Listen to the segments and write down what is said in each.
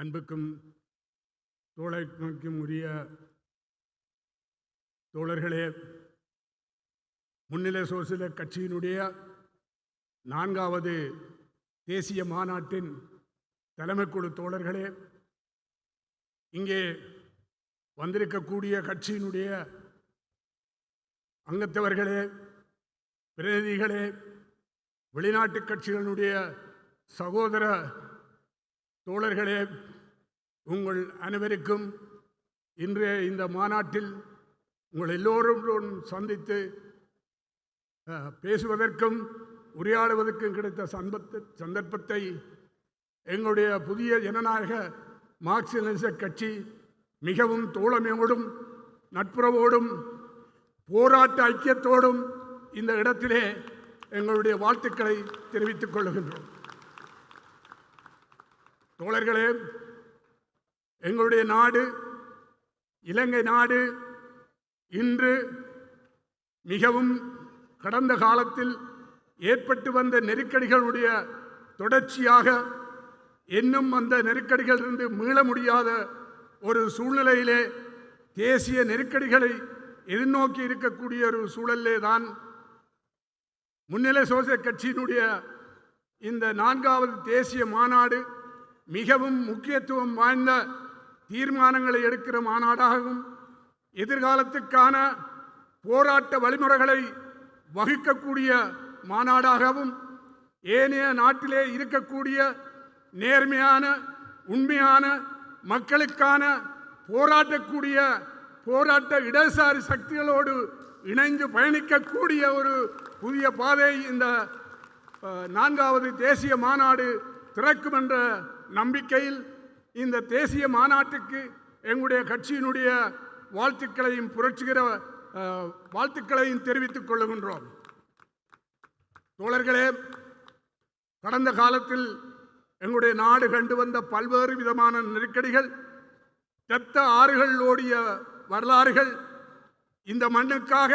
அன்புக்கும் தோழமைக்கும் உரிய தோழர்களே, முன்னிலை சோசலிச கட்சியினுடைய 4வது தேசிய மாநாட்டின் தலைமைக்குழு தோழர்களே, இங்கே வந்திருக்கக்கூடிய கட்சியினுடைய அங்கத்தவர்களே, பிரதிநிதிகளே, வெளிநாட்டு கட்சிகளுடைய சகோதர தோழர்களே, உங்கள் அனைவருக்கும் இன்றைய இந்த மாநாட்டில் உங்கள் எல்லோரும் சந்தித்து பேசுவதற்கும் உரையாடுவதற்கும் கிடைத்த சந்தர்ப்பத்தை எங்களுடைய புதிய ஜனநாயக மார்க்சிய கட்சி மிகவும் தோழமையோடும் நட்புறவோடும் போராட்ட ஐக்கியத்தோடும் இந்த இடத்திலே எங்களுடைய வாழ்த்துக்களை தெரிவித்துக் கொள்கின்றோம். தோழர்களே, எங்களுடைய நாடு இலங்கை நாடு இன்று மிகவும் கடந்த காலத்தில் ஏற்பட்டு வந்த நெருக்கடிகளுடைய தொடர்ச்சியாக இன்னும் அந்த நெருக்கடிகளிலிருந்து மீள முடியாத ஒரு சூழ்நிலையிலே தேசிய நெருக்கடிகளை எதிர்நோக்கி இருக்கக்கூடிய ஒரு சூழலிலே தான் முன்னிலை சோசலிச கட்சியினுடைய இந்த 4வது தேசிய மாநாடு மிகவும் முக்கியத்துவம் வாய்ந்த தீர்மானங்களை எடுக்கிற மாநாடாகவும் எதிர்காலத்துக்கான போராட்ட வழிமுறைகளை வகுக்கக்கூடிய மாநாடாகவும் ஏனைய நாட்டிலே இருக்கக்கூடிய நேர்மையான உண்மையான மக்களுக்கான போராட்ட இடதுசாரி சக்திகளோடு இணைந்து பயணிக்கக்கூடிய ஒரு புதிய பாதை இந்த 4வது தேசிய மாநாடு திறக்கும் என்ற நம்பிக்கையில் இந்த தேசிய மாநாட்டுக்கு எங்களுடைய கட்சியினுடைய வாழ்த்துக்களையும் புரட்சிகர வாழ்த்துக்களையும் தெரிவித்துக் கொள்கின்றோம். தோழர்களே, கடந்த காலத்தில் எங்களுடைய நாடு கண்டு வந்த பல்வேறு விதமான நெருக்கடிகள், இரத்த ஆறுகள் ஓடிய வரலாறுகள், இந்த மண்ணுக்காக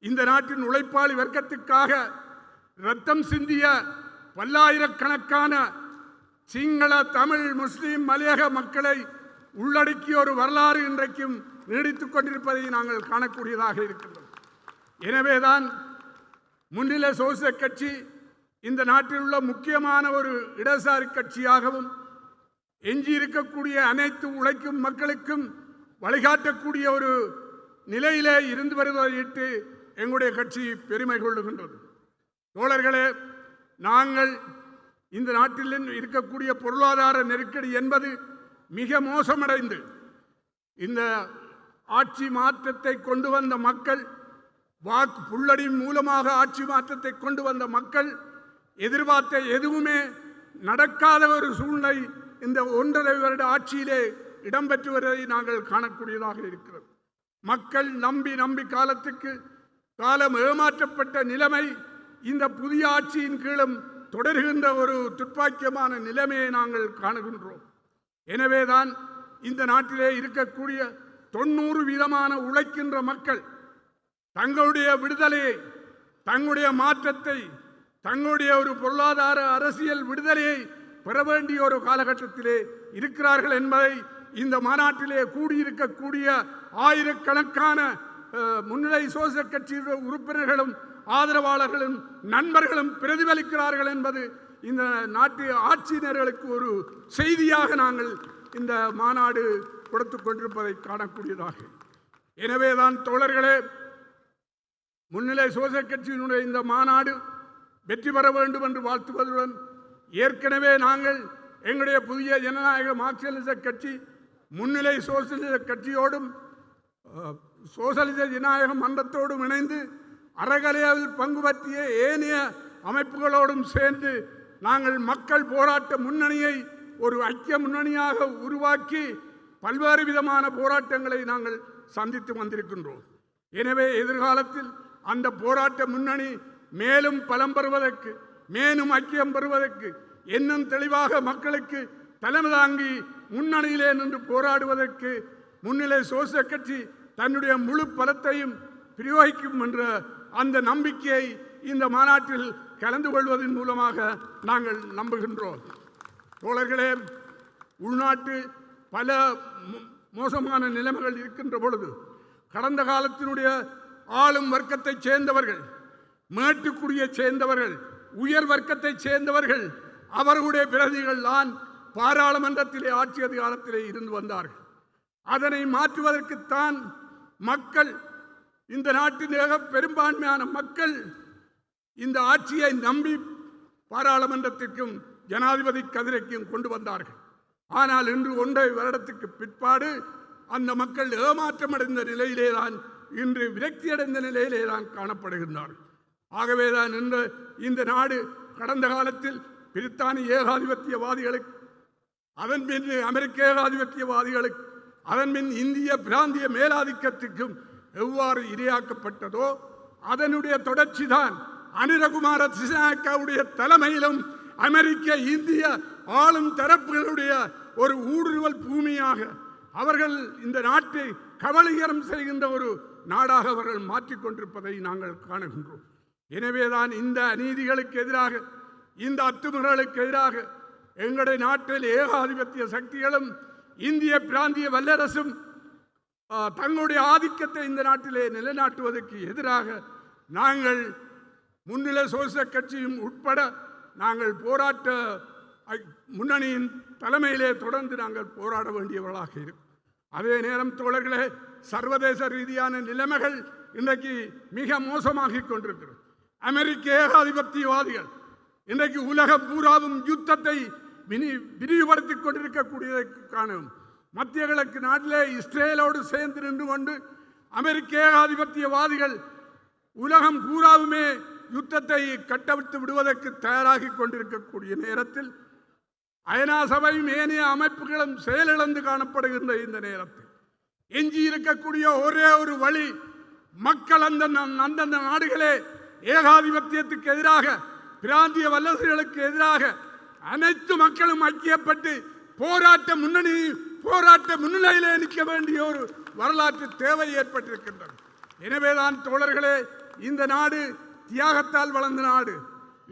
இந்த நாட்டின் உழைப்பாளி வர்க்கத்துக்காக இரத்தம் சிந்திய பல்லாயிரக்கணக்கான சிங்கள தமிழ் முஸ்லிம் மலையக மக்களை உள்ளடக்கிய ஒரு வரலாறு இன்றைக்கும் நீடித்துக் கொண்டிருப்பதை நாங்கள் காணக்கூடியதாக இருக்கின்றோம். எனவேதான் முன்னிலை சோசலிச கட்சி இந்த நாட்டில் உள்ள முக்கியமான ஒரு இடதுசாரி கட்சியாகவும் எஞ்சியிருக்கக்கூடிய அனைத்து உழைக்கும் மக்களுக்கும் வழிகாட்டக்கூடிய ஒரு நிலையிலே இருந்து வருவதையிட்டு எங்களுடைய கட்சி பெருமை கொள்ளுகின்றது. தோழர்களே, நாங்கள் இந்த நாட்டில் இருக்கக்கூடிய பொருளாதார நெருக்கடி என்பது மிக மோசமடைந்து இந்த ஆட்சி மாற்றத்தை கொண்டு வந்த மக்கள், வாக்கு புல்லடி மூலமாக ஆட்சி மாற்றத்தை கொண்டு வந்த மக்கள் எதிர்பார்த்த எதுவுமே நடக்காத ஒரு சூழ்நிலை இந்த 1.5 வருட ஆட்சியிலே இடம்பெற்று வருவதை நாங்கள் காணக்கூடியதாக இருக்கிறது. மக்கள் நம்பி காலத்துக்கு காலம் ஏமாற்றப்பட்ட நிலைமை இந்த புதிய ஆட்சியின் கீழும் தொடர்கின்ற ஒரு துர்ப்பாக்கியமான நிலைமையை நாங்கள் காணுகின்றோம். எனவேதான் இந்த நாட்டிலே இருக்கக்கூடிய 90% உழைக்கின்ற மக்கள் தங்களுடைய விடுதலையை, தங்களுடைய மாற்றத்தை, தங்களுடைய ஒரு பொருளாதார அரசியல் விடுதலையை பெற வேண்டிய ஒரு காலகட்டத்திலே இருக்கிறார்கள் என்பதை இந்த மாநாட்டிலே கூடியிருக்கக்கூடிய ஆயிரக்கணக்கான முன்னிலை சோசலிச கட்சியுடைய உறுப்பினர்களும் ஆதரவாளர்களும் நண்பர்களும் பிரதிபலிக்கிறார்கள் என்பது இந்த நாட்டு ஆட்சியினர்களுக்கு ஒரு செய்தியாக நாங்கள் இந்த மாநாடு கொடுத்து கொண்டிருப்பதை காணக்கூடியதாக. எனவேதான் தோழர்களே, முன்னிலை சோசலிச கட்சியினுடைய இந்த மாநாடு வெற்றி பெற வேண்டும் என்று வாழ்த்துவதுடன், ஏற்கனவே நாங்கள் எங்களுடைய புதிய ஜனநாயக மார்க்சிய கட்சி முன்னிலை சோசலிச கட்சியோடும் சோசலிச ஜனநாயக மன்றத்தோடும் இணைந்து அறகலையாவில் பங்கு பற்றிய ஏனைய அமைப்புகளோடும் சேர்ந்து நாங்கள் மக்கள் போராட்ட முன்னணியை ஒரு ஐக்கிய முன்னணியாக உருவாக்கி பல்வேறு விதமான போராட்டங்களை நாங்கள் சந்தித்து வந்திருக்கின்றோம். எனவே எதிர்காலத்தில் அந்த போராட்ட முன்னணி மேலும் பலம் பெறுவதற்கு, மேலும் ஐக்கியம் பெறுவதற்கு, இன்னும் தெளிவாக மக்களுக்கு தலைமை தாங்கி முன்னணியிலே நின்று போராடுவதற்கு முன்னிலை சோசலிச கட்சி தன்னுடைய முழு பலத்தையும் பிரயோகிக்கும் என்ற அந்த நம்பிக்கையை இந்த மாநாட்டில் கலந்து கொள்வதன் மூலமாக நாங்கள் நம்புகின்றோம். தோழர்களே, உள்நாட்டு பல மோசமான நிலைமைகள் இருக்கின்ற பொழுது கடந்த காலத்தினுடைய ஆளும் வர்க்கத்தைச் சேர்ந்தவர்கள், மேட்டுக்குடியை சேர்ந்தவர்கள், உயர் வர்க்கத்தைச் சேர்ந்தவர்கள், அவர்களுடைய பிரதிகள் தான் பாராளுமன்றத்திலே ஆட்சி அதிகாரத்திலே இருந்து வந்தார்கள். அதனை மாற்றுவதற்குத்தான் மக்கள், இந்த நாட்டின் பெரும்பான்மையான மக்கள் இந்த ஆட்சியை நம்பி பாராளுமன்றத்திற்கும் ஜனாதிபதி கதிரைக்கும் கொண்டு வந்தார்கள். ஆனால் இன்று 1.5 வருடத்துக்கு பிற்பாடு அந்த மக்கள் ஏமாற்றமடைந்த நிலையிலேதான், இன்று விரக்தியடைந்த நிலையிலேதான் காணப்படுகின்றார்கள். ஆகவேதான் இன்று இந்த நாடு கடந்த காலத்தில் பிரித்தானிய ஏகாதிபத்தியவாதிகளுக்கு, அதன் பின் அமெரிக்க ஏகாதிபத்தியவாதிகளுக்கு, அதன் பின் இந்திய பிராந்திய மேலாதிக்கத்துக்கும் எவ்வாறு இரையாக்கப்பட்டதோ அதனுடைய தொடர்ச்சி தான் அனுரகுமார திசாநாயக்கவுடைய தலைமையிலும் அமெரிக்க இந்திய ஆளும் தரப்புகளுடைய ஒரு ஊடுருவல் பூமியாக அவர்கள் இந்த நாட்டை கபலீகரம் செய்கின்ற ஒரு நாடாக அவர்கள் மாற்றிக்கொண்டிருப்பதை நாங்கள் காணுகின்றோம். எனவேதான் இந்த அநீதிகளுக்கு எதிராக, இந்த அத்துமீறலுக்கு எதிராக எங்களுடைய நாட்டில் ஏகாதிபத்திய சக்திகளும் இந்திய பிராந்திய வல்லரசும் தங்களுடைய ஆதிக்கத்தை இந்த நாட்டிலே நிலைநாட்டுவதற்கு எதிராக நாங்கள் முன்னிலை சோச கட்சியும் உட்பட நாங்கள் போராட்ட முன்னணியின் தலைமையிலே தொடர்ந்து நாங்கள் போராட வேண்டியவர்களாக இருக்கும். அதே நேரம் தோழர்களே, சர்வதேச ரீதியான நிலைமைகள் இன்றைக்கு மிக மோசமாகிக் கொண்டிருக்கிறது. அமெரிக்க ஏகாதிபத்தியவாதிகள் இன்றைக்கு உலகம் பூராவும் யுத்தத்தை விரிவுபடுத்திக் கொண்டிருக்கக்கூடியதை காணும். மத்திய கிழக்கு நாட்டிலே இஸ்ரேலோடு சேர்ந்து நின்று கொண்டு அமெரிக்க ஏகாதிபத்தியவாதிகள் உலகம் பூராவுமே யுத்தத்தை கட்டவிழ்த்து விடுவதற்கு தயாராகி கொண்டிருக்கக்கூடிய நேரத்தில் ஐநா சபையும் ஏனைய அமைப்புகளும் செயலிழந்து காணப்படுகின்ற இந்த நேரத்தில் எஞ்சி இருக்கக்கூடிய ஒரே ஒரு வழி, மக்கள் அந்தந்த நாடுகளே ஏகாதிபத்தியத்துக்கு எதிராக, பிராந்திய வல்லரசுகளுக்கு எதிராக அனைத்து மக்களும் ஐக்கியப்பட்டு போராட்ட முன்னிலையிலே நிற்க வேண்டிய ஒரு வரலாற்று தேவை ஏற்பட்டிருக்கின்றது. எனவேதான் தோழர்களே, இந்த நாடு தியாகத்தால் வளர்ந்த நாடு.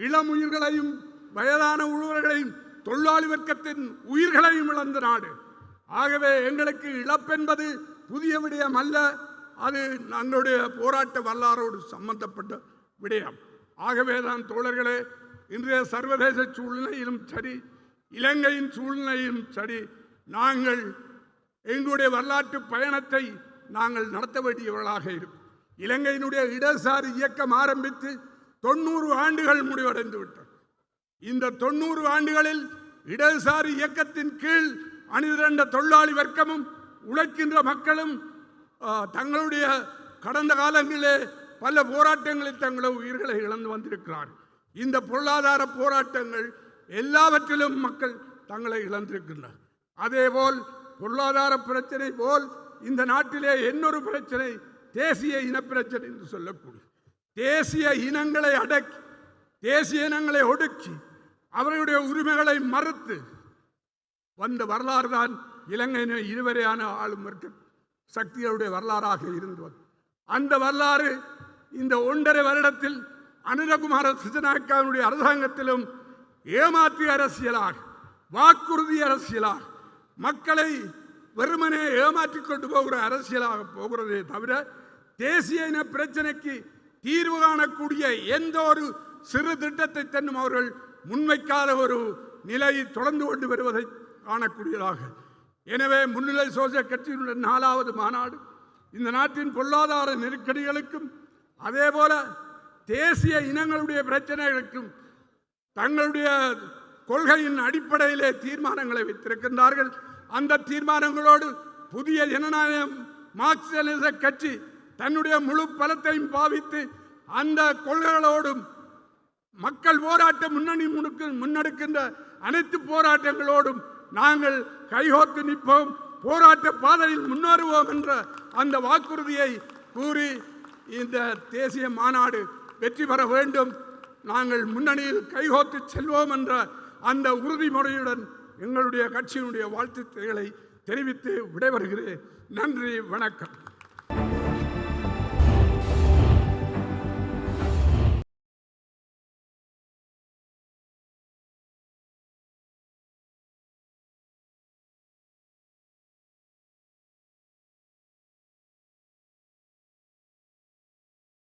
இளம் உயிர்களையும் வயதான உழவர்களையும் தொழிலாளி வர்க்கத்தின் உயிர்களையும் இழந்த நாடு. ஆகவே எங்களுக்கு இழப்பென்பது புதிய விடயம் அல்ல, அது நம்முடைய போராட்ட வரலாறோடு சம்பந்தப்பட்ட விடயம். ஆகவேதான் தோழர்களே, இன்றைய சர்வதேச சூழ்நிலையிலும் சரி, இலங்கையின் சூழ்நிலையிலும் சரி, நாங்கள் எங்களுடைய வரலாற்று பயணத்தை நாங்கள் நடத்த வேண்டியவர்களாக இருக்கும். இலங்கையினுடைய இடதுசாரி இயக்கம் ஆரம்பித்து 90 ஆண்டுகள் முடிவடைந்து விட்டது. இந்த 90 ஆண்டுகளில் இடதுசாரி இயக்கத்தின் கீழ் அணிதிரண்ட தொழிலாளி வர்க்கமும் உழைக்கின்ற மக்களும் தங்களுடைய கடந்த காலங்களிலே பல போராட்டங்களில் தங்களது உயிர்களை இழந்து வந்திருக்கிறார்கள். இந்த பொருளாதார போராட்டங்கள் எல்லாவற்றிலும் மக்கள் தங்களை இழந்திருக்கின்றனர். அதேபோல் பொருளாதார பிரச்சனை போல் இந்த நாட்டிலே இன்னொரு பிரச்சனை தேசிய இனப்பிரச்சனை என்று சொல்லக்கூடிய, தேசிய இனங்களை அடக்கி, தேசிய இனங்களை ஒடுக்கி, அவர்களுடைய உரிமைகளை மறுத்து வந்த வரலாறு தான் இலங்கையின் இதுவரையான ஆளும் வர்க்க சக்திகளுடைய வரலாறாக இருந்து வந்தது. அந்த வரலாறு இந்த 1.5 வருடத்தில் அனுரகுமார திசாநாயக்கவுடைய அரசாங்கத்திலும் ஏமாற்று அரசியலாக, வாக்குறுதி அரசியலாக, மக்களை வெறுமனே ஏமாற்றிக் கொண்டு போகிற அரசியலாக போகிறதே தவிர தேசிய இன பிரச்சனைக்கு தீர்வு காணக்கூடிய எந்த ஒரு சிறு திட்டத்தை தன்னும் அவர்கள் முன்வைக்காத ஒரு நிலை தொடர்ந்து கொண்டு வருவதை காணக்கூடியதாக. எனவே முன்னிலை சோசிய கட்சியினுடைய 4வது மாநாடு இந்த நாட்டின் பொருளாதார நெருக்கடிகளுக்கும் அதேபோல தேசிய இனங்களுடைய பிரச்சனைகளுக்கும் தங்களுடைய கொள்கையின் அடிப்படையிலே தீர்மானங்களை வைத்திருக்கின்றார்கள். அந்த தீர்மானங்களோடு புதிய ஜனநாயகம் மார்க்சிச கட்சி தன்னுடைய முழு பலத்தையும் பாவித்து அந்த கொள்கைகளோடும் மக்கள் போராட்ட முன்னெடுக்கின்ற அனைத்து போராட்டங்களோடும் நாங்கள் கைகோத்து நிற்போம், போராட்ட பாதையில் முன்னேறுவோம் என்ற அந்த வாக்குறுதியை கூறி இந்த தேசிய மாநாடு வெற்றி பெற வேண்டும். நாங்கள் முன்னணியில் கைகோத்து செல்வோம் என்ற அந்த உறுதிமொழியுடன் எங்களுடைய கட்சியினுடைய வாழ்த்துக்களை தெரிவித்து விடைபெறுகிறேன். நன்றி, வணக்கம்.